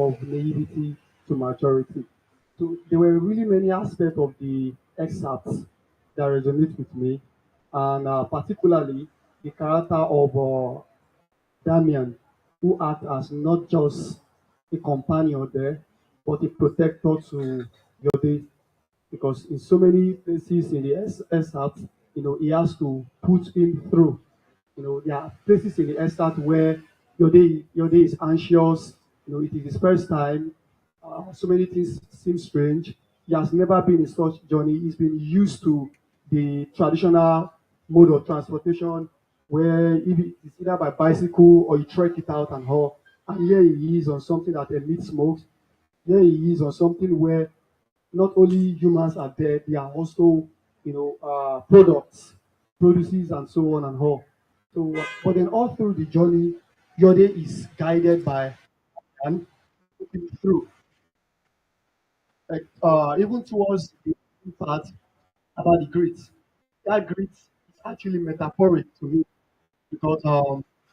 of naivety to maturity. So there were really many aspects of the excerpts that resonate with me, and particularly the character of Damian, who acts as not just a companion there, but a protector to Yode, because in so many places in the excerpt, he has to put him through. There are places in the excerpt where Yode is anxious. It is his first time. So many things seem strange. He has never been in such journey. He's been used to the traditional mode of transportation where if it's either by bicycle or you trek it out and all. And here he is on something that emits smoke. Here he is on something where not only humans are there, they are also, products, produces, and so on and all. So, but then all through the journey, Yode is guided by and through, like even towards the part about the grit. That grit is actually metaphoric to me because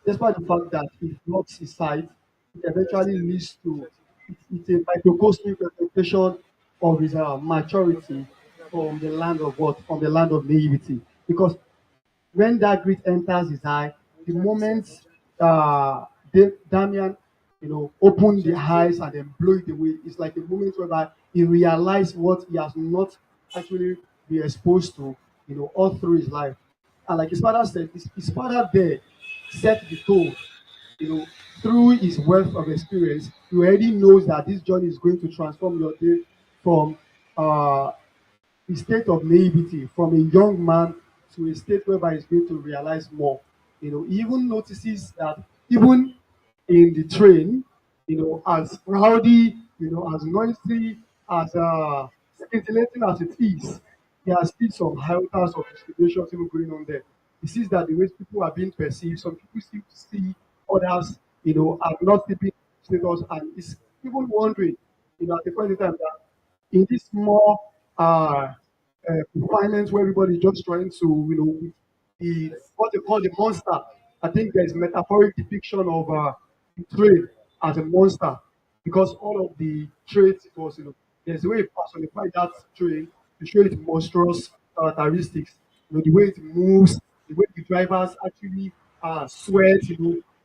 despite the fact that it blocks his sight, it eventually leads to it's a microcosmic representation of his maturity from the land of what? From the land of naivety. Because when that grit enters his eye, the moment Damian, open the eyes and then blow it away, it's like a moment whereby he realized what he has not actually been exposed to, all through his life. And like his father said, his father there set the tone, you know, through his wealth of experience. He already knows that this journey is going to transform your day from uh, a state of naivety, from a young man to a state whereby he's going to realize more. He even notices that even in the train, as rowdy, as noisy, as scintillating as it is, there are still some iota of discrimination still going on there. He sees that the way people are being perceived, some people still see others, are not keeping status, and is even wondering, at the point in time that in this more confinement where everybody is just trying to, the what they call the monster. I think there's metaphoric depiction of the trade as a monster because all of the traits it was, there's a way it personified that trade to show its monstrous characteristics. The way it moves, the way the drivers actually sweat,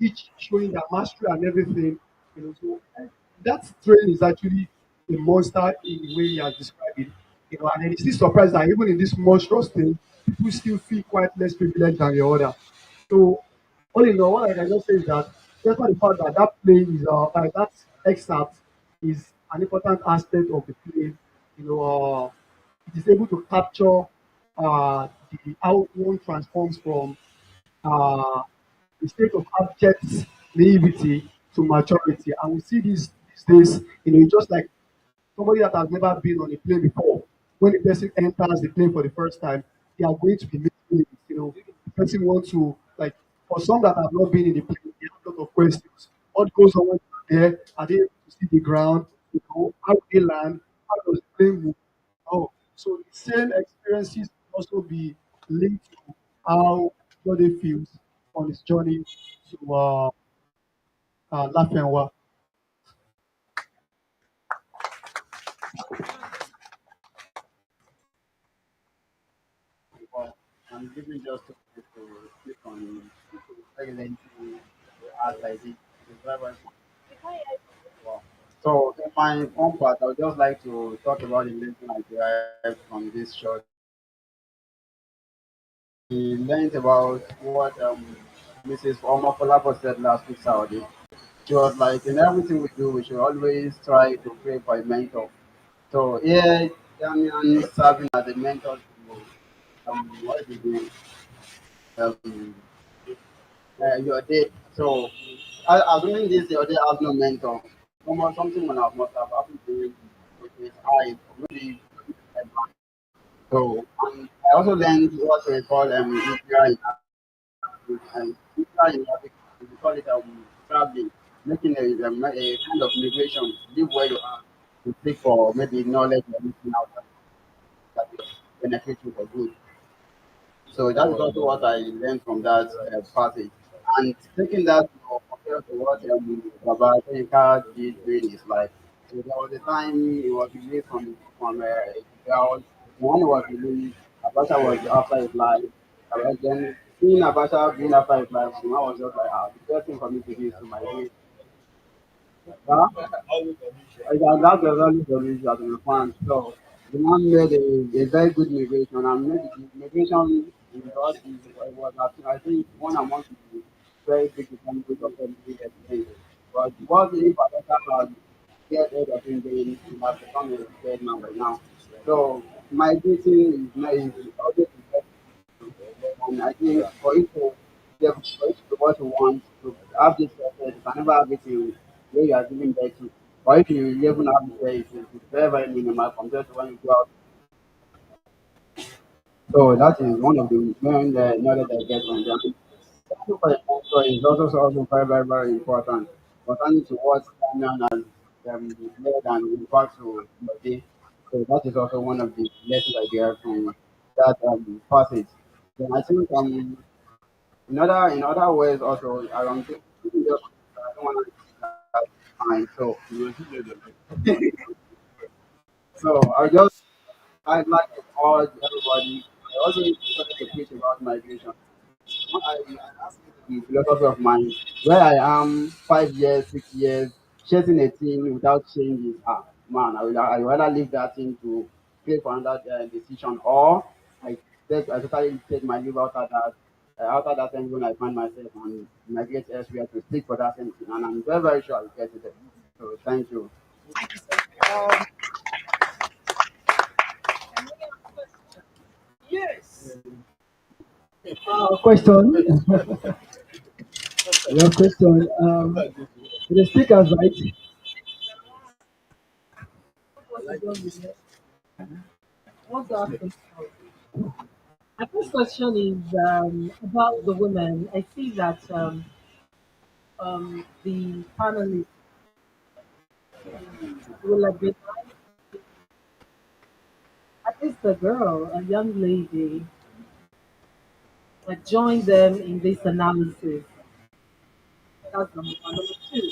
each showing their mastery and everything. So that train is actually a monster in the way he has described it. And then he's still surprised that even in this monstrous thing, people still feel quite less privileged than the other. So, all in all, what I can just say is that despite the fact that that play is, that excerpt is an important aspect of the play, it is able to capture how one transforms from uh, a state of abject naivety to maturity. And we see this these days, just like somebody that has never been on a plane before, when the person enters the plane for the first time, they are going to be making it. The person wants to, like, for some that have not been in the plane, they have a lot of questions. What goes on when they're there? Are they able to see the ground? How do they land? How does the plane move? Oh, so the same experiences will also be linked to how Jode feels on his journey to Lafenwa. Well, I'm giving just to click on regularly to add like this. The driver. Wow. So in my own part, I would just like to talk about the lesson I derived from this short. We learned about what Mrs. Omar Kolabo said last week Saturday. She was like, in everything we do, we should always try to pray for a mentor. So here, Damian serving as a mentor to what is the um, your day. So, assuming this your day has no mentor, something will have must have happened to him with his eyes, maybe. So, I also learned what we call Ibra in Arabic, and Ibra in Arabic, we call it traveling, making a kind of migration, leave where you are to seek for maybe knowledge or anything out that will benefit you for good. So that is also what I learned from that passage. And taking that to compared to what Baba Soyinka did during his life. So there was a time he was released from jail. When he was released, Abacha was after his life. And then seeing Abacha being after his life, I was just like, the best thing for me to do is to migrate. Huh? And that's the value of it as a fan. So the man made a very good migration, and maybe the migration result was I think one among the very big examples of every experience. But what if Adaka had get rid of him, then he has become a dead man right now. So migrating is always the best. And I think for it to what you want to have this success, you can never have it where you are giving birth to. Or if you even have it there, it's very, very minimal compared to when you go out. So that is one of the main knowledge I get from them. Also for a mentor is also very, very, very important. Pertaining to what Kenyan has led and impact to your day. So that is also one of the lessons I get from that passage. Then I think in other ways also around just I don't want to time. So I'd like to urge everybody. I also try to preach about migration. I asked the philosophy of mine where I am 5 years, 6 years, chasing a team without changes. Man, I would rather leave that team to pay for another decision, or I totally take my leave after that time when I find myself and migrate elsewhere to stick for that same thing. And I'm very, very sure I'll get it. So thank you. Um, Question. Your question. The speakers, right? what is wrong with it? I want to ask them. My first question is about the women. I see that the panelists will have been at least a girl, a young lady, that joined them in this analysis. That's number one. Number two,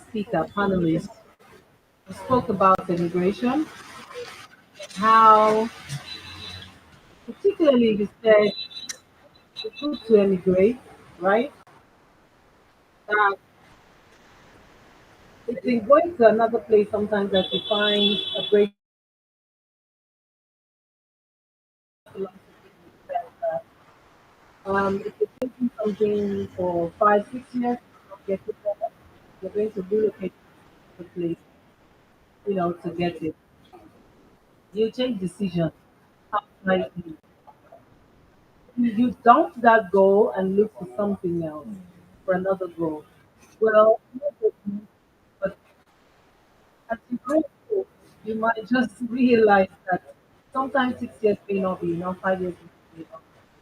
speaker, panelists spoke about immigration, how particularly you said it's good to emigrate, right? That it's in going to another place sometimes that you find a break philosophy that if you're thinking something for 5, 6 years, not get it there, you're going to relocate to the place, to get it. You take decisions outrightly. You dump that goal and look for something else, for another goal. Well, but as you grow old, you might just realize that sometimes 6 years may not be enough, 5 years may not be enough,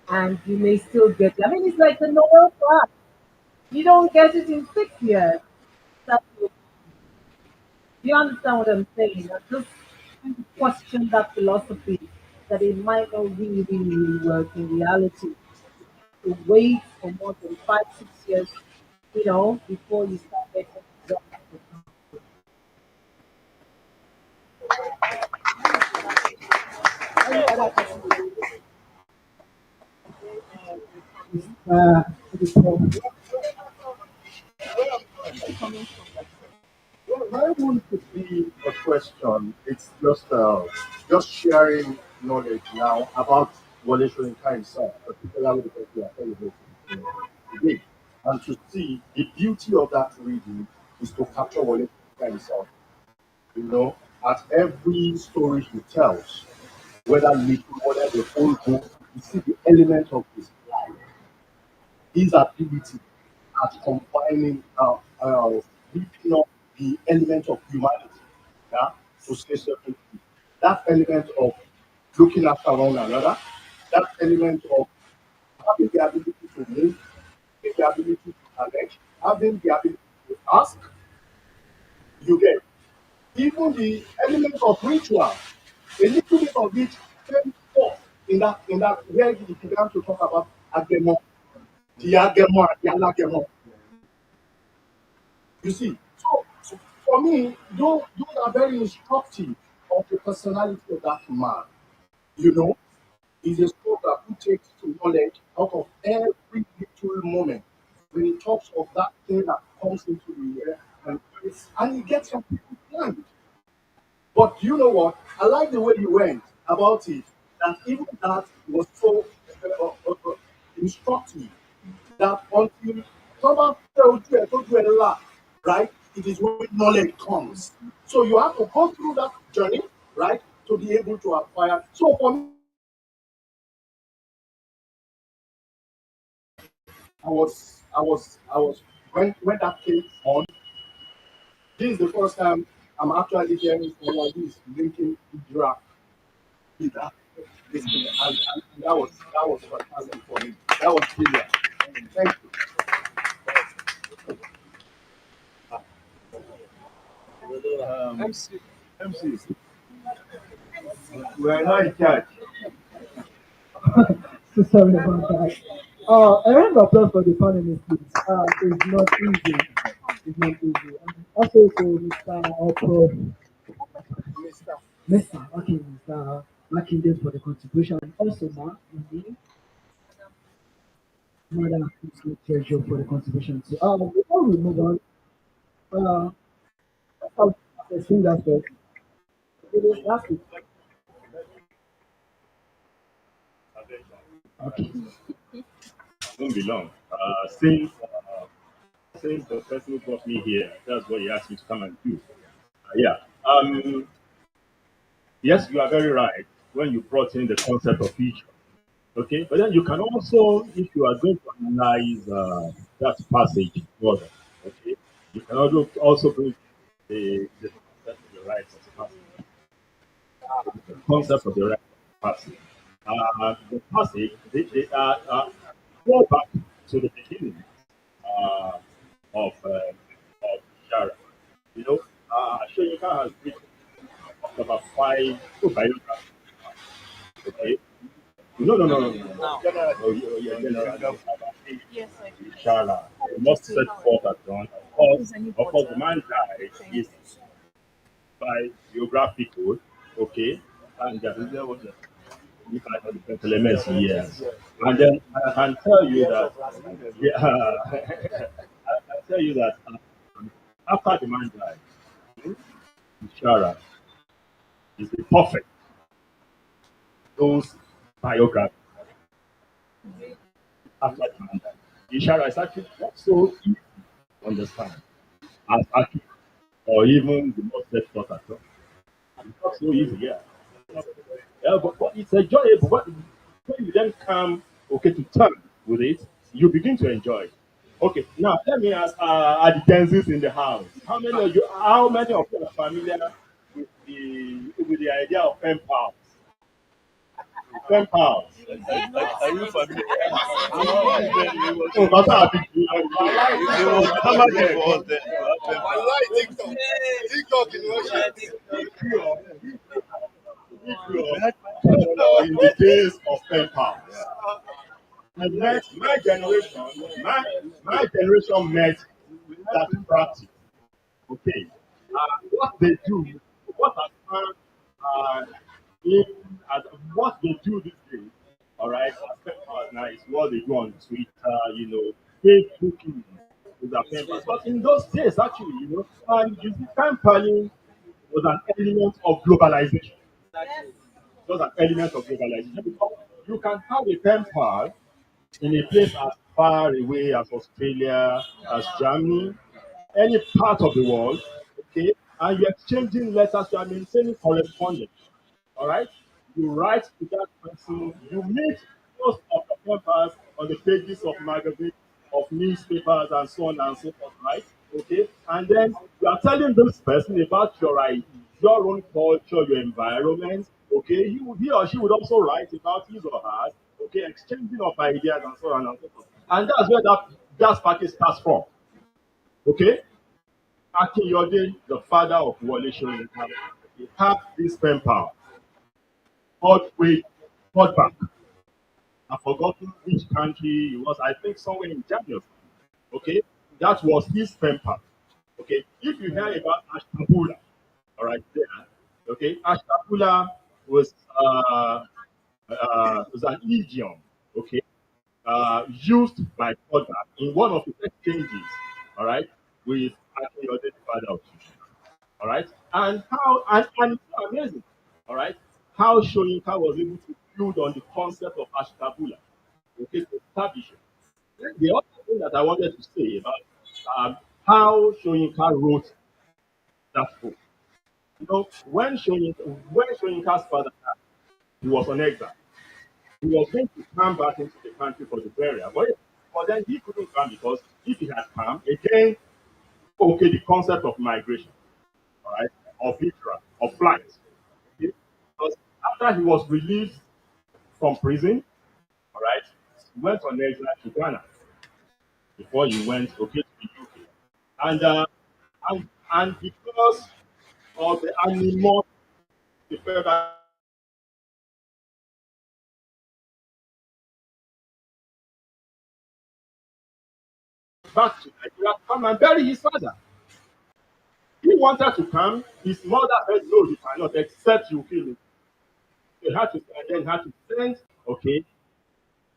and you may still get it. I mean, it's like the Nobel Prize. You don't get it in 6 years. That's what, you understand what I'm saying? I just kind of question that philosophy that it might not really, really, really work in reality. To wait for more than 5, 6 years, before you start getting results. Any other person? Uh, I want to be a question. It's just sharing knowledge now about Wole Soyinka himself, particularly because we are celebrating today. And to see the beauty of that reading is to capture Wole Soyinka himself. You know, at every story he tells, whether little, whether the whole book, you see the element of his life, his ability at combining, lifting up the element of humanity, yeah, to say certain things. That element of looking after one another, that element of having the ability to move, having the ability to connect, having the ability to ask, you get. Even the element of ritual, a little bit of it came forth in that where he began to talk about agreement. Diagemo, Dialagemo. You see, so for me, those are very instructive of the personality of that man. You know, he's a scholar who takes to knowledge out of every little moment. When he talks of that thing that comes into the air, and he gets some people planned. But you know what? I like the way you went about it. That even that was so instructive. That until someone told you a lot, right? It is when knowledge comes. So you have to go through that journey, right, to be able to acquire. So for me, I was when that came on. This is the first time I'm actually hearing someone who is linking Idra with that. This thing, and that was fantastic for me. That was brilliant. Thank you. MC, MC, we are not in charge. So sorry about that. A round of applause for the panelists, please. It's not easy. It's not easy. Also to Mr. Opro, Mister. Mr. Okay, Mr. Makinde for the contribution, and also Ma, Mimi, Mother Treasure for the contribution. So, before we move on, uh, let's sing that first. Last week. Okay. Won't be long. Since the person who brought me here, that's what he asked me to come and do. Yeah. Yes, you are very right when you brought in the concept of future. Okay, but then you can also, if you are going to analyze that passage further, okay, you can also bring the concept of the rights of the passage. The concept of the rights of the passage. The passage, go back to the beginning uh, of Shara. You know, Soyinka has written about biographies. Okay. No, no, no, no, no. No. Oh, yeah, general. Yes, I Inshallah. We must set forth at dawn. Of course, the man died is by biographical, okay, and there was a if I had the elements, yes. And then I can tell you that, yeah, I can tell you that after the man died, Inshallah is the perfect those biography after the man died. Inshallah is actually not so easy to understand as actually, or even the most set thought at all. It's not so easy, yeah. Yeah, but it's enjoyable. When you then come, okay, to terms with it, you begin to enjoy it. Okay, now let me ask, are the Genzis in the house? How many of you are familiar with the idea of pen pals? Pen pals. Are you familiar? Oh, that's how big you They was normal for us then to have pen I pal. like TikTok. TikTok in Russia. We had in the days of pen pals. I met my my generation met that practice. Okay. What they do, what I found in as what they do these days, all right, as pen pals now is what they do on Twitter, Facebooking with their pen pals. But in those days, actually, and you see, pen paling was an element of globalization. It was an element of globalization because you can have a pen pal in a place as far away as Australia, as Germany, any part of the world, okay, and you're exchanging letters, you are maintaining correspondence, all right? You write to that person, you meet most of the members on the pages of magazines, of newspapers, and so on and so forth, right? Okay, and then you are telling this person about your own culture, your environment. Okay, he or she would also write about his or hers. Okay, exchanging of ideas and so on and so forth. And that's where that gas package starts from. Okay, Akinyode, the father of Wole Soyinka, he had this pen pal, hot way, hot back. I've forgotten which country it was. I think somewhere in Germany. Okay, that was his pen pal. Okay, if you hear about Ashtabula, all right, there. Okay, Ashtabula was was an idiom. Okay, used by father in one of his exchanges. All right, with Akinyode's father of Tutu. All right, and it's so amazing. All right, how Soyinka was able to build on the concept of Ashtabula. Okay, to establish it. The other thing that I wanted to say about um, how Soyinka wrote that book. You know, when Soyinka's father died, he was on exile. He was going to come back into the country for the burial, but then he couldn't come because if he had come, again, okay, the concept of migration, all right, of Hijra, of flight. Okay? Because after he was released from prison, all right, he went on exile to Ghana before he went okay to the UK. And and because of the animal the federal back to Nigeria to come and bury his father. He wanted to come. His mother said, "No, you cannot, except you kill him." They had to and then had to send okay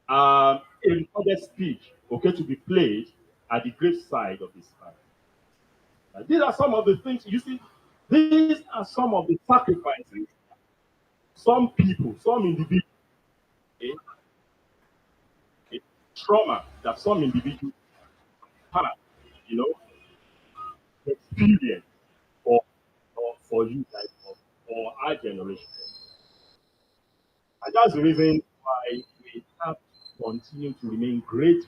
a recorded speech okay to be played at the graveside of his father. These are some of the things you see. These are some of the sacrifices some people, some individuals, okay, okay, trauma that some individuals have, you know, experience for you guys, for our generation. And that's the reason why we have to continue to remain great.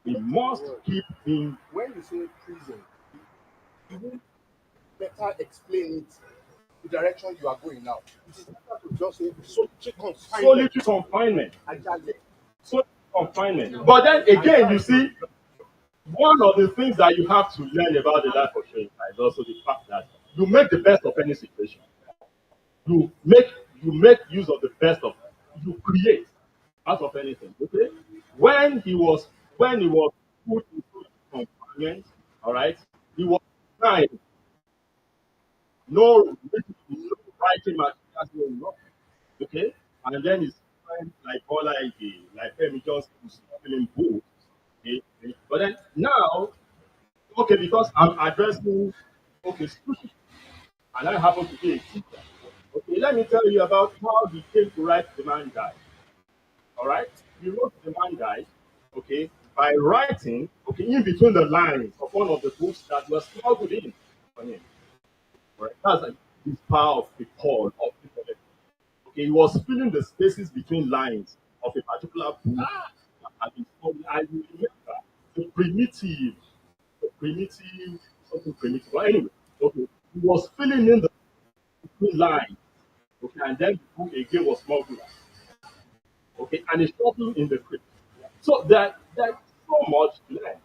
We must keep being When you say prison, you will better explain it, the direction you are going now. It is better to just say solitary confinement. solitary confinement. Ajale. Solitary confinement. But then again, you see, one of the things that you have to learn about the life of Shoinka is also the fact that you make the best of any situation. You make you make use of the best of you create out of anything. Okay? When he was when he was put into confinement, all right, he was kind, no written, no writing materials, no nothing. Okay? And then his friend like Bola Ige, like Femi Johnson was feeling bold. Okay? But then now, okay, because I'm addressing okay students, and I happen to be a teacher. Okay, let me tell you about how he came to write The Man Guide. All right, he wrote The Man Guide, okay, by writing, okay, in between the lines of one of the books that was smuggled in for him. Right, that's like his power of the call of the poet. Okay, he was filling the spaces between lines of a particular book that had been studied. I remember the primitive, something primitive. But anyway, okay, he was filling in the between lines. Okay, and then the book again was smuggled. Okay, and it's talking in the crypt. So there's so much to learn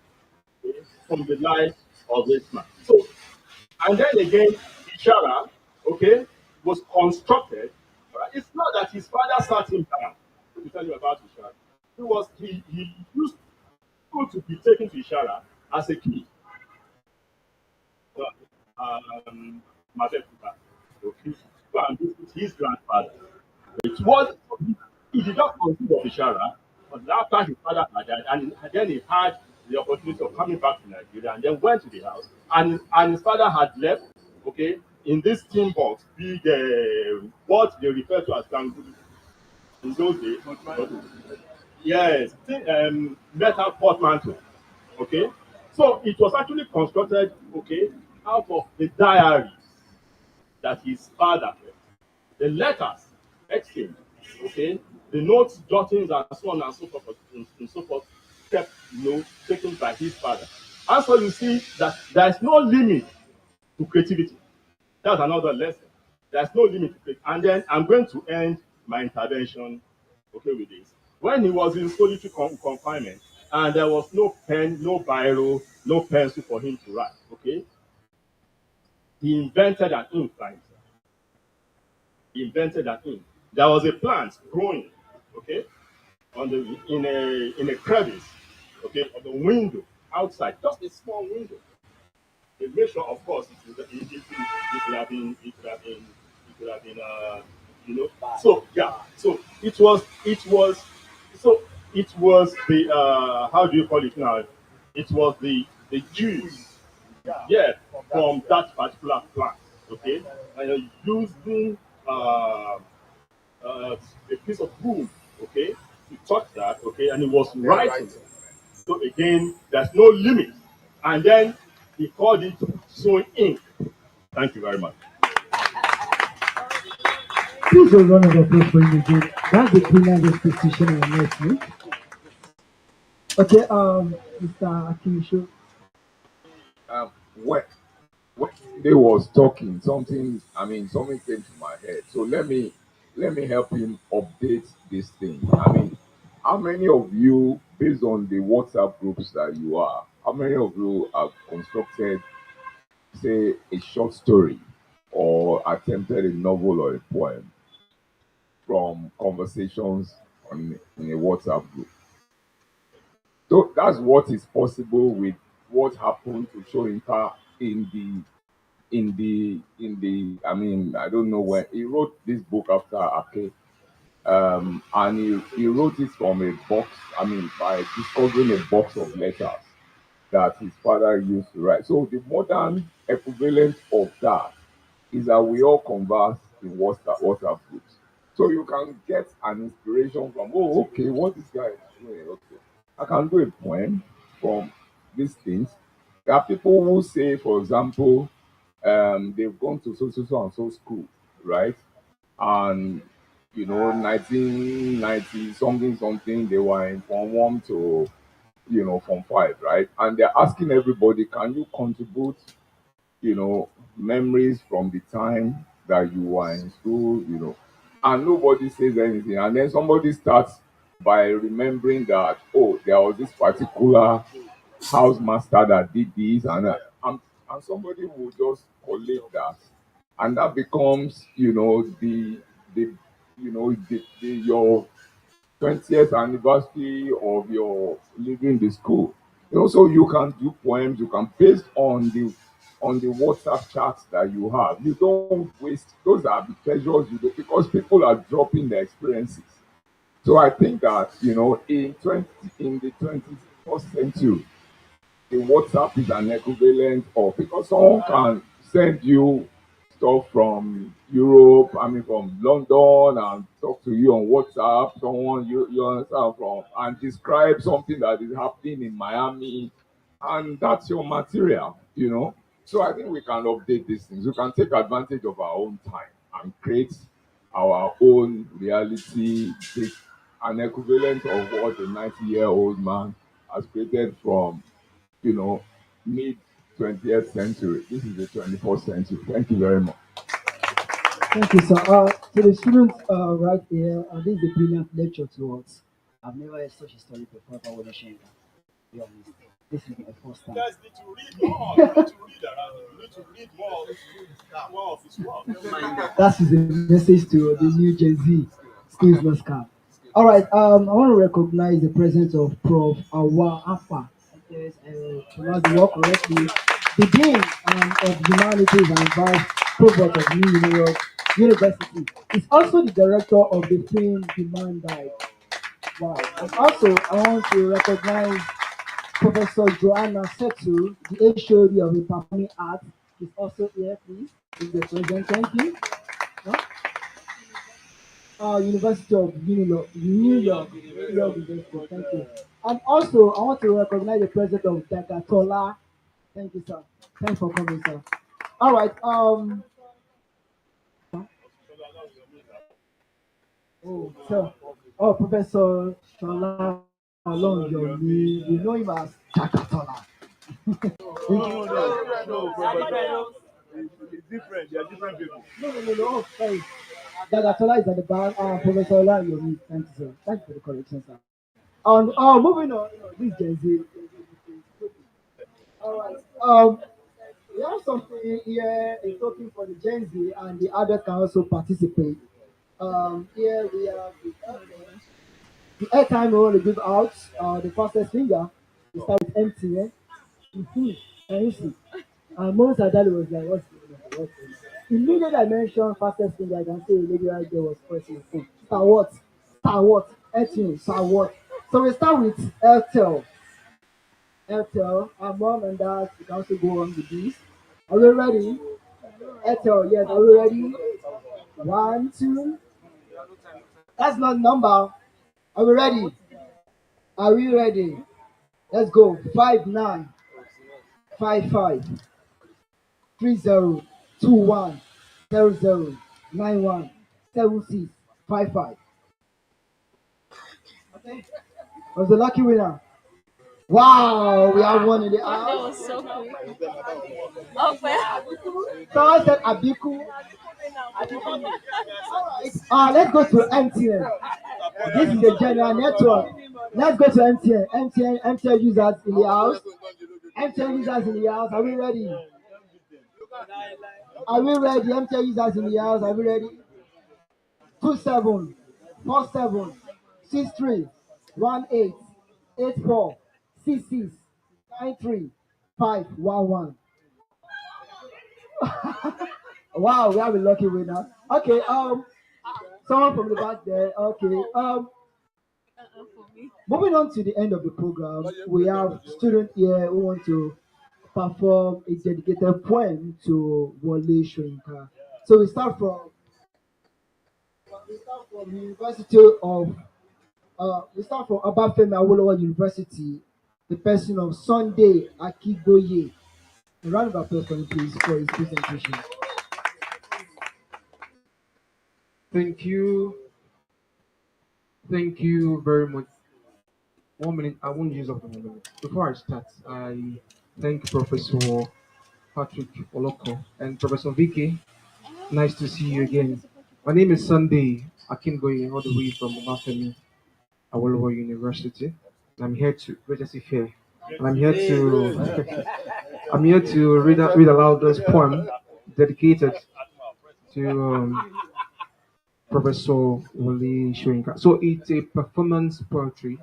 okay, from the life of this man. So and then again, Ishara, okay, was constructed. Right? It's not that his father sat him down to tell you about Ishara. He used to be taken to Ishara as a kid. Um, Mabekuba, okay, to go and visit his grandfather. It was he did not conceive of Ishara, but after his father had died, and then he had the opportunity of coming back to Nigeria and then went to the house. And his father had left, okay, in this tin box, big what they refer to as gangudu in those days. Yes, metal portmanteau. Okay, so it was actually constructed, okay, out of the diaries that his father kept, the letters exchanged, okay, the notes, jottings, and so on and so forth, and so forth, kept, taken by his father. And so you see that there is no limit to creativity. That's another lesson. There's no limit to creativity. And then I'm going to end my intervention, okay, with this. When he was in solitary confinement, and there was no pen, no biro, no pencil for him to write, okay, he invented an ink by himself. He invented an ink. There was a plant growing, okay? on the in a crevice, okay, of the window outside, just a small window. They made sure, of course, it could have been, it could have been, So yeah, so so it was the how do you call it now? It was the juice, yeah, from that particular plant, okay, and using uh, a piece of wood, okay, to touch that, okay, and it was writing. So again, there's no limit. And then he called it sewing ink. Thank you very much. Please a round of applause for him again. That's the brilliant exposition on next week. Okay, Mr. Akimisho. When they was talking, something something came to my head. So let me help him update this thing. How many of you, based on the WhatsApp groups that you are, how many of you have constructed, say, a short story or attempted a novel or a poem from conversations in a WhatsApp group? So that's what is possible with what happened to Soyinka in the I don't know when he wrote this book after Ake, and he wrote it from a box, by discovering a box of letters that his father used to write. So the modern equivalent of that is that we all converse in WhatsApp groups. So you can get an inspiration from, oh, okay, what this guy is doing. Okay, I can do a poem from these things. There are people who say, for example, they've gone to so and so school, right? And 1990 something something, they were in Form 1 to Form 5, right? And they're asking everybody, can you contribute memories from the time that you were in school, and nobody says anything. And then somebody starts by remembering that, oh, there was this particular housemaster that did this, and somebody will just collect that, and that becomes, the your 20th anniversary of your leaving the school. So you can do poems, you can, based on the WhatsApp chats that you have. You don't waste, those are the pleasures you do, because people are dropping their experiences. So I think that, in the 21st century, the WhatsApp is an equivalent of, because someone can send you stuff from Europe, from London, and talk to you on WhatsApp. Someone you understand from, and describe something that is happening in Miami, and that's your material. So I think we can update these things. We can take advantage of our own time and create our own reality, take an equivalent of what a 90-year-old man has created from you know, mid 20th century. This is the 21st century. Thank you very much. Thank you, sir. To the students right here, this is a brilliant lecture to us. I've never heard such a story before about Wole Soyinka. To be honest, this is my first You time. guys need to read more. You need to read around. You need to read more of his work. That is a message to the new Gen Z. School is not scam. All right. I want to recognize the presence of Prof. Awa Afa. Yes, pronounce the word correctly. The Dean of Humanities and Vice Provost of New York University. Is also the director of the film Demand Died. Wow. And also, I want to recognize Professor Joanna Setu, the HOD of the Performing Arts, is also here, please. Is the present. Thank you. Huh? University of New York University. Thank you. And also, I want to recognize the president of Dakatola. Thank you, sir. Thanks for coming, sir. All right. Oh, sir. Oh, Professor Shola Olonyomi. We know him as Dakatola. No, no, no, brother. It's different. They are different people. No. Oh, sorry. Dakatola is at the back. Professor Olonyomi. Thank you, sir. Thank you for the correction, sir. And moving on, this Gen Z. All right. We have something here, a token for the Gen Z, and the others can also participate. Here we have the The airtime we want to give out, the fastest finger, we start with MTN. Mm-hmm. Can you see? And most of that was like, what's going on? What's going on? Immediately I mentioned fastest finger, I can say a lady right there was pressing the phone. Star what? Star what? MTN, star what? So we start with Airtel. Airtel, our mom and dad, we can also go on with this. Are we ready? Airtel, yes, are we ready? One, two. That's not number. Are we ready? Are we ready? Let's go. 595530917655. Okay. Was the lucky winner? Wow, we have one in the That house. was so quick. Okay. Someone said Abiku. Let's go to MTN. This is a general network. Let's go to MTN. MTN users in the house. MTN users in the house. Are we ready? Are we ready? MTN users in the house. Are we ready? 2747688466935511. Wow, we have a lucky winner. Okay, someone from the back there. Okay, For me. moving on to the end of the program, we have students here who want to perform a dedicated poem to Wole Soyinka. So we start from University of we start from Obafemi Awolowo University, the person of Sunday Akiboye. A round of applause for him, please, for his presentation. Thank you. Thank you very much. 1 minute. I won't use up the 1 minute. Before I start, I thank Professor Patrick Oloko and Professor Vicky. Nice to see you again. My name is Sunday Akinboye, all the way from Obafemi Awolowo University. I'm here to Regency Fair, and I'm here to I'm here to read aloud this poem dedicated to Professor Wole Soyinka. So it's a performance poetry.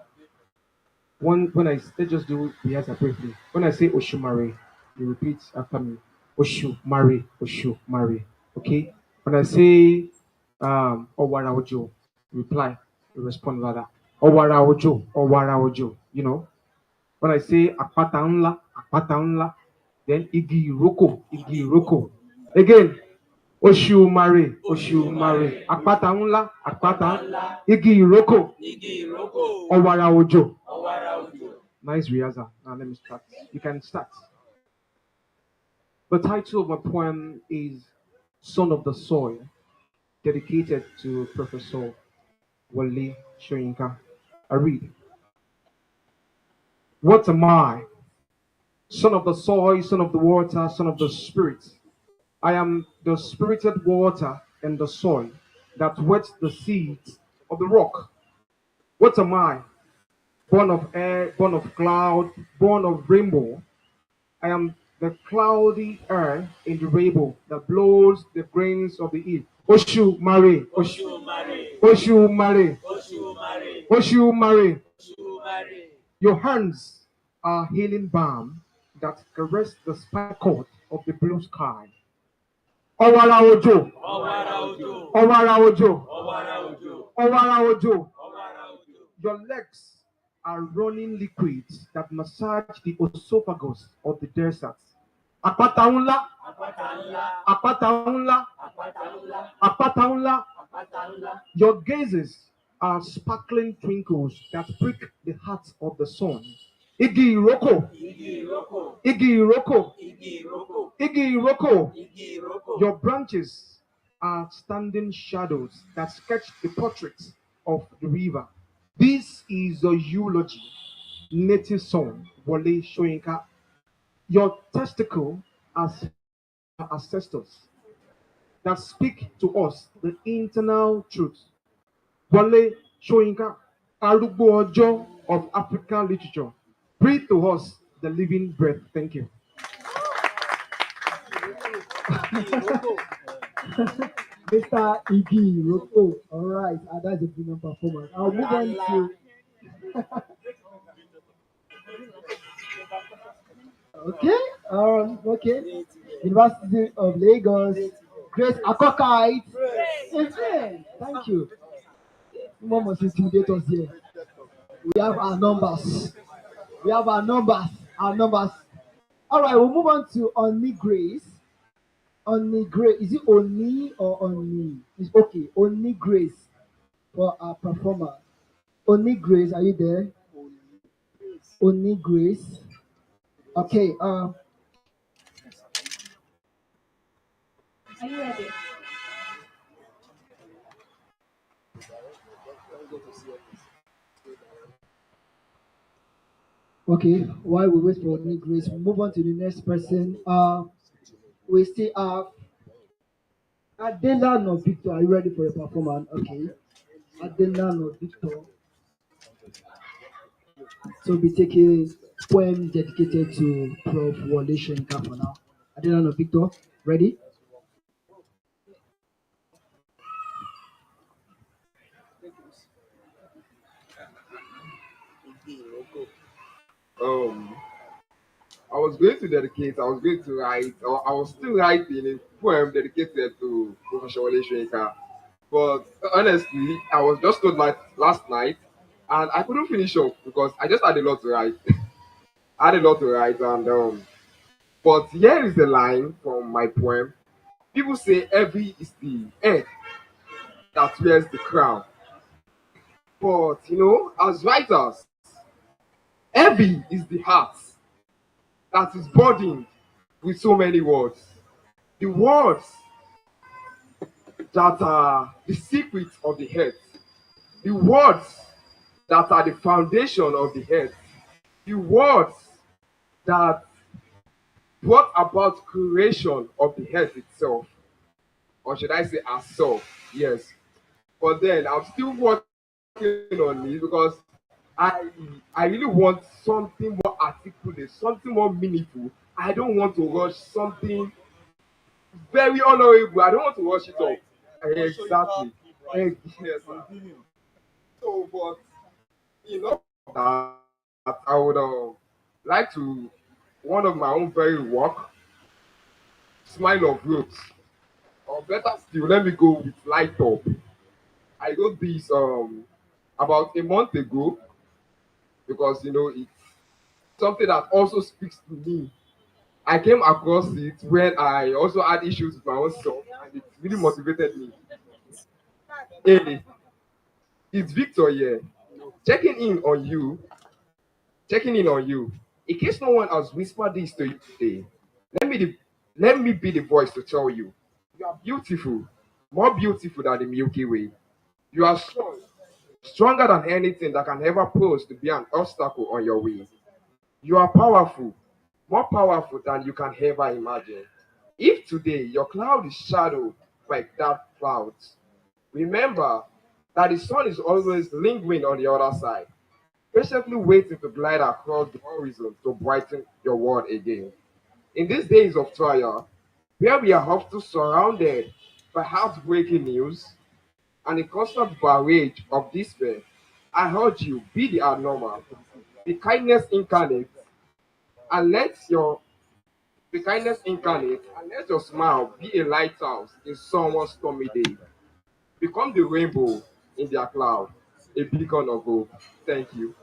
When I let's just do the answer briefly. When I say Oshumare, you repeat after me. Oshumare, Oshumare. Okay. When I say Owara Ojo, reply, you respond like that. Owara Ojo, Owara Ojo. When I say Apata Nla, then Igi Roko, Igi Roko. Again, Oshumare, Oshumare. Apata Nla, Igi Roko, Owara Ojo. Nice rehearsal. Now let me start. You can start. The title of my poem is Son of the Soil, dedicated to Professor Wole Soyinka. I read. What am I? Son of the soil, son of the water, son of the spirit. I am the spirited water and the soil that wets the seeds of the rock. What am I? Born of air, born of cloud, born of rainbow. I am the cloudy air in the rainbow that blows the grains of the earth. Oshu Mare, Oshu Mare, Oshu Mare. Your hands are healing balm that caress the spinal cord of the blue sky. Owara Ojo, Owara Ojo, Owara Ojo. Your legs are running liquids that massage the esophagus of the desert. Apata ńlá, apata ńlá, apata ńlá. Your gazes are sparkling twinkles that prick the heart of the sun. Igi Iroko, Igi Iroko, Igi Iroko. Your branches are standing shadows that sketch the portraits of the river. This is a eulogy, native song, Wole Soyinka. Your testicle as ancestors that speak to us the internal truth. Wole Soyinka, Arugbo Ojo of African literature. Breathe to us the living breath. Thank you. Mr. Igi Roko. All right, that's a brilliant performance. I'll move on to Okay. Okay. University of Lagos. Grace Akokite. Thank you. Mom must intimidate us here. We have our numbers. We have our numbers. Our numbers. All right, we'll move on to Oni Grace. Oni Grace. Is it Oni or Oni? It's okay. Oni Grace for our performer. Oni Grace, are you there? Oni Grace. Okay. Are you ready? Okay. While we wait for Oni Grace, we move on to the next person. We still have Adela no Victor. Are you ready for your performance? Okay. Adela no Victor. So be taking poem dedicated to Prof. Wole Soyinka for now. Adela no Victor, ready? Um, I was going to write, or I was still writing a poem dedicated to Professor Wole Soyinka. But honestly, I was just told like last night, and I couldn't finish up because I just had a lot to write. I had a lot to write, and but here is the line from my poem. People say heavy is the head that wears the crown, but as writers, heavy is the heart that is burdened with so many words. The words that are the secrets of the head, the words that are the foundation of the head, the words that brought about creation of the head itself, or should I say ourselves? Yes. But then I'm still working on it because I I really want something more articulate, something more meaningful. I don't want to rush something very honorable. I don't want to rush it up. Exactly. Yes, sir. So, but enough of that, I would like to one of my own very work, Smile of Roots. Or better still, let me go with Light Up. I wrote this about a month ago because it's something that also speaks to me. I came across it when I also had issues with my own self, and it really motivated me. Hey, it's Victor here, checking in on you, checking in on you. In case no one has whispered this to you today, let me the, let me be the voice to tell you, you are beautiful, more beautiful than the Milky Way. You are strong, stronger than anything that can ever pose to be an obstacle on your way. You are powerful, more powerful than you can ever imagine. If today your cloud is shadowed by dark clouds, remember that the sun is always lingering on the other side, patiently waiting to glide across the horizon to brighten your world again. In these days of trial, where we are often surrounded by heartbreaking news and a constant barrage of despair, I urge you, be the abnormal, the kindness incarnate, and let your the kindness incarnate, and let your smile be a lighthouse in someone's stormy day. Become the rainbow in their cloud, a beacon of hope. Thank you.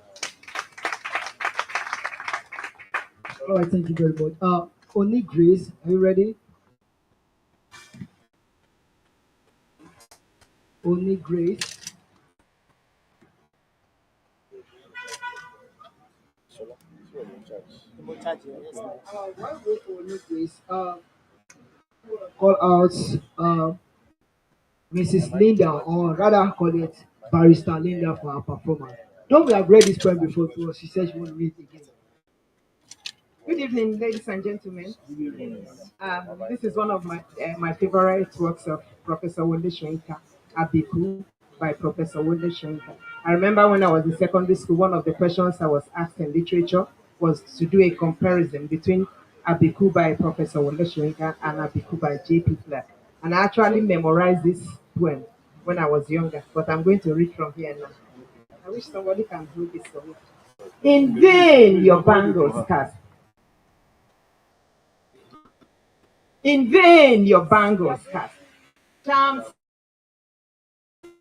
All right, thank you very much. Oni Grace, are you ready? Oni Grace. While we wait for Oni Grace, call out Mrs. Linda, or rather call it Barrister Linda for her performance. Don't we have read this poem before to us? She said she want to read it again. Good evening, ladies and gentlemen. This is one of my favorite works of Professor Wole Soyinka, Abiku by Professor Wole Soyinka. I remember when I was in secondary school, one of the questions I was asked in literature was to do a comparison between Abiku by Professor Wole Soyinka and Abiku by J.P. Clark. And I actually memorized this poem when I was younger, but I'm going to read from here now. I wish somebody can do this for me. In vain your bangles cast. In vain your bangles cast. Charms,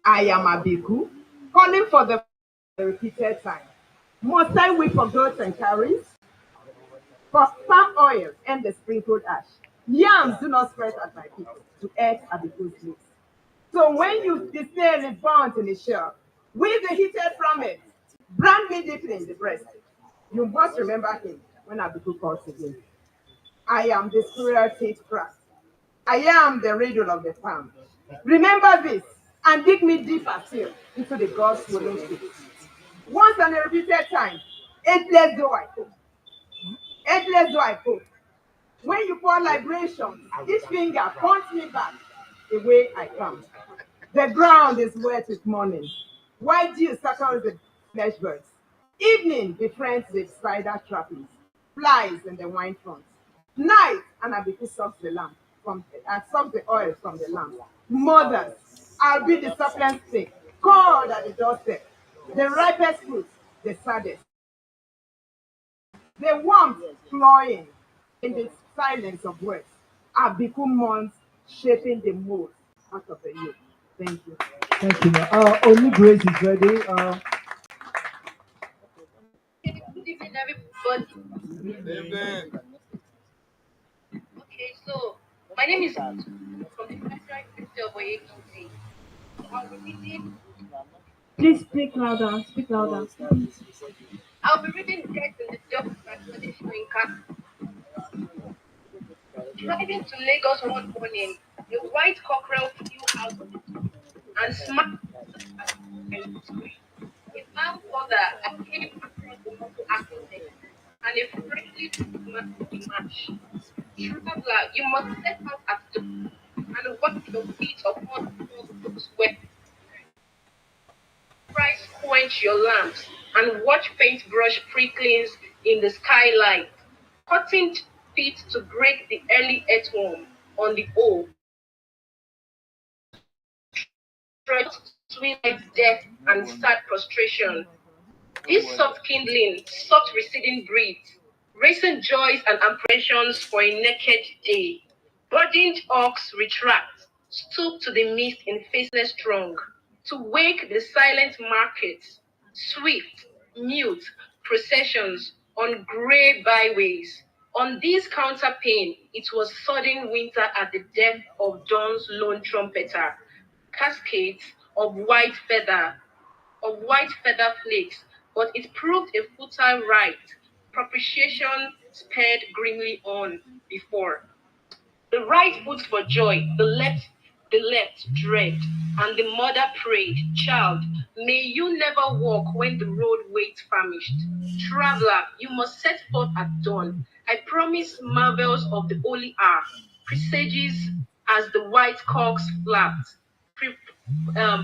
I am Abiku, calling for the repeated time. Must I wait for goats and carries? For palm oil and the sprinkled ash. Yams do not spread at my feet, to earth Abiku's lips. So when you the snail is burnt in the shell, with the heated from it, brand me deeply in the breast. You must remember him when Abiku calls again. I am the squirrel teeth crack. I am the riddle of the palm. Remember this and dig me deeper still into the God's swollen feet. Once and a repeated time, endless do I hope. Endless do I hope. When you pour libation, each finger points me back the way I come. The ground is wet with morning. White dew circles the flesh birds. Evening befriends the spider trappings, flies in the wine front. Night, and Abiku sucks the lamp from sucks the oil from the lamp. Mothers, I'll be the serpent stick, cold at the doorstep. The ripest fruit, the saddest. The warmth flowing in the silence of words. Abiku months shaping the mold out of the youth. Thank you. Thank you. Only Grace is ready. Good evening, everybody. Okay, so my name is from the Federal University of Oyegunsi. I'll be reading. Please speak louder. Speak louder. I'll be reading Death in the Dust by Soyinka. Driving to Lagos one morning, a white cockerel flew out and smacked and screamed. A man further, I came across the motor accident and a friendly match. Traveler, you must step out at the door and watch your feet upon the sweat. Christ quench your lamps and watch paintbrush pricklings in the skylight, cutting feet to break the early earthworm on the O. Sweet like death and sad prostration. This soft kindling, soft receding breeze, racing joys and apprehensions for a naked day. Burdened ox retract, stoop to the mist in faceless throng, to wake the silent markets, swift, mute processions on grey byways. On this counterpane, it was sudden winter at the depth of dawn's lone trumpeter, cascades of white feather flakes, but it proved a futile rite. Propitiation sped grimly on before. The right puts for joy, the left dread, and the mother prayed, Child, may you never walk when the road waits famished. Traveler, you must set forth at dawn. I promise marvels of the holy hour, presages as the white cocks flapped,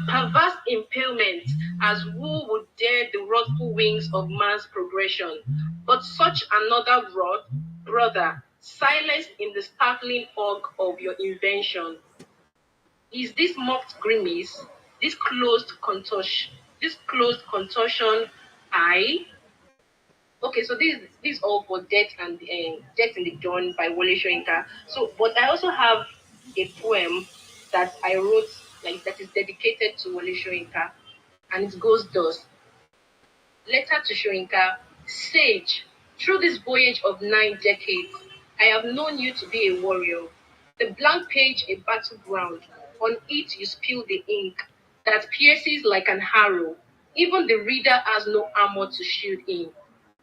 perverse impalement, as who would dare the wrathful wings of man's progression. But such another rod, brother, silenced in the startling fog of your invention. Is this mocked grimace, this closed contortion, I? Okay, so this is all for Death in the Dawn by Wole Soyinka. So, but I also have a poem that I wrote, like that is dedicated to Wole Soyinka, and it goes thus: Letter to Soyinka, Sage, through this voyage of 9 decades, I have known you to be a warrior. The blank page a battleground. On it you spill the ink that pierces like an arrow. Even the reader has no armor to shield in.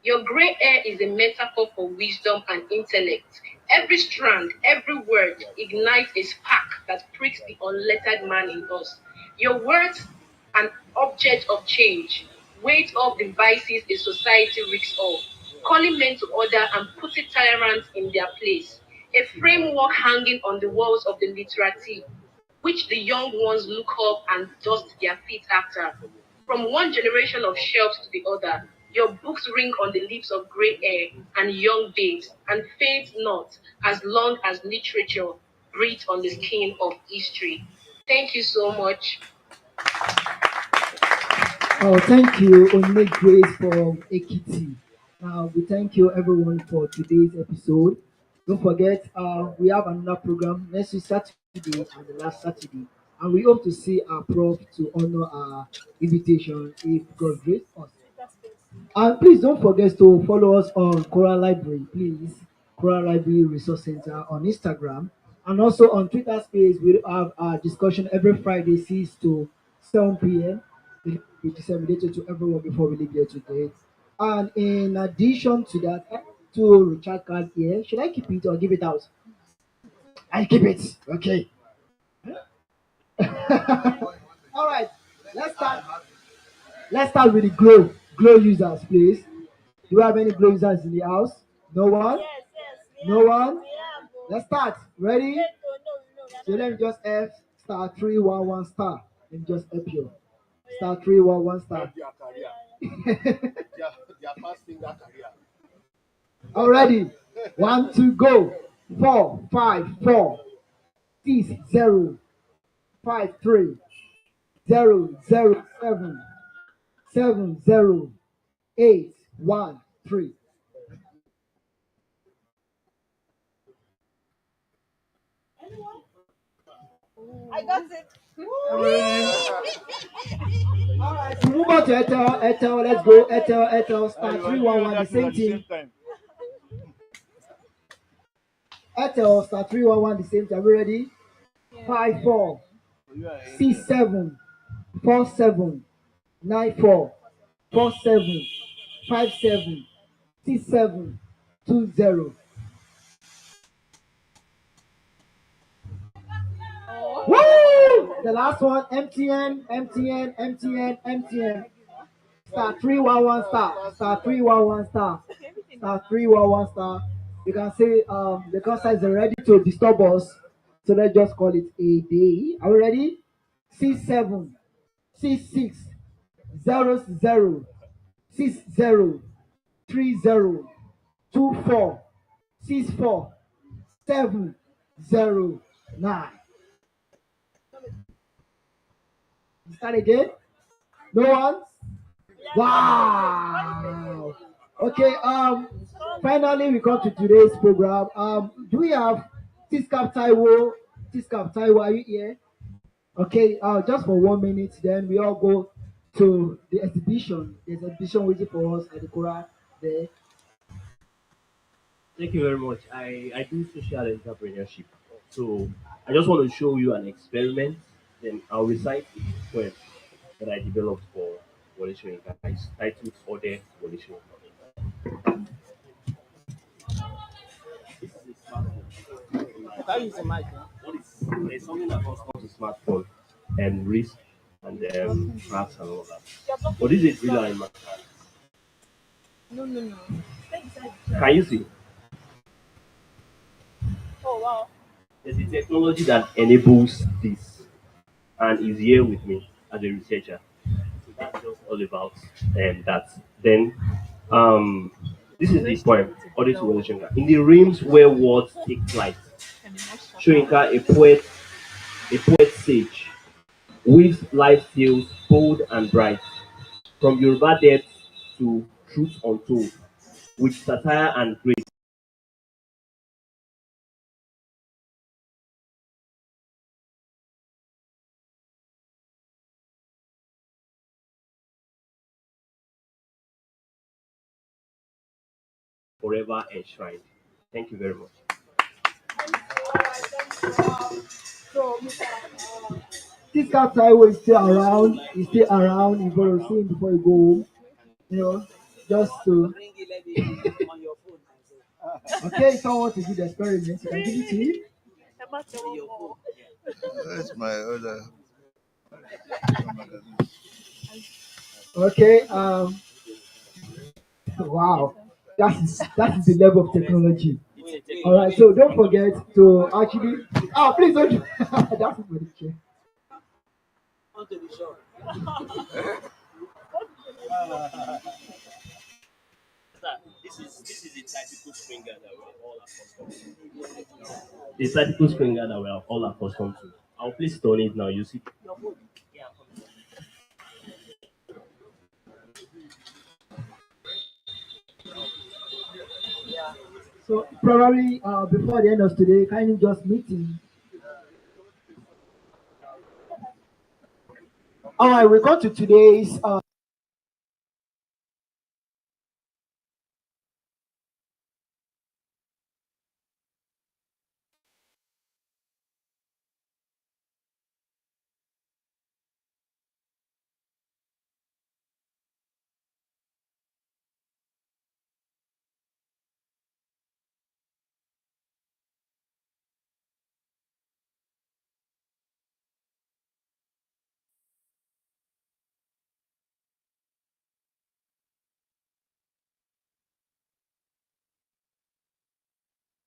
Your gray hair is a metaphor for wisdom and intellect. Every strand, every word ignites a spark that pricks the unlettered man in us. Your words, an object of change, weight of the vices a society reeks of, calling men to order and putting tyrants in their place. A framework hanging on the walls of the literati, which the young ones look up and dust their feet after. From one generation of shelves to the other, your books ring on the lips of gray hair and young babes, and faint not as long as literature breathes on the skin of history. Thank you so much. Oh, thank you, Only Grace from Ekiti. We thank you everyone for today's episode. Don't forget, we have another program next week Saturday and the last Saturday, and we hope to see our prof to honor our invitation if God grace us. And please don't forget to follow us on Coral Library, please. Coral Library Resource Center on Instagram. And also on Twitter Space, we have a discussion every Friday, 6 to 7 p.m. We disseminated to everyone before we leave here today. And in addition to that, to Richard card here, should I keep it or give it out? I keep it. Okay. All right. Let's start. Let's start with the glow users, please. Do we have any glow users in the house? No one? No one? Let's start. Ready? So let me just F star 311 star. Let me just F you. Star 311 star. Their career. Their fasting that career. Already. 1, 2, go. 4, 5, 4, 6, 0, 5, 3, 0, 0, 7, 7, 0, 8, 1, 3. I got it. Alright, so move on to Etel, let's go. Etel, star 311, the same thing. Etel, star 311, the same time. We ready? 5, 4, 6, 7, 4, 7, 9, 4, 4, 7, 5, 7, 6, 7, 2, 0. Woo! The last one, MTN. Star 311 star 311 star 311 star. You can say the concert is ready to disturb us, so let's just call it a day. Are we ready? 67 66 00 60 30 24 64 709. Start again. No one. Wow. Okay. Finally, we come to today's program. Do we have Tiskap Taiwo? Tiskap Taiwo, are you here? Okay. Just for 1 minute, then we all go to the exhibition. There's an exhibition waiting for us at the Kora there. Thank you very much. I do social entrepreneurship. So I just want to show you an experiment. Then I'll recite a poem that I developed for Wole Soyinka. It's titled Ode Wole Soyinka. This is a smartphone. Can you use a mic? What is there's something that comes to smartphone and wrist and apps and all that. But this is really in my hand. No, no, no. Can you see? Oh, wow. There's a technology that enables this and is here with me as a researcher. So that's just all about that. Then um this is the poem, Audit to Shoyinka. In the realms where words take flight, Shoyinka, a poet sage, weaves life tales bold and bright, from Yoruba depths to truth untold, with satire and grace. Forever enshrined. Thank you very much. So, Tiskap Taiwo is still around. He's still around. You're gonna see him before you go home. You know, just to. Okay, someone wants to do the experiment. You can give it to him. That's my other. Okay. Wow. That is the level of technology. All right. So don't forget to actually. Oh, please don't. That's for the chair. This is a tactical springer that we're all accustomed to. The tactical springer that we're all accustomed to. I'll place it on it now. You see. So probably before the end of today, can you just meeting? All right, we come to today's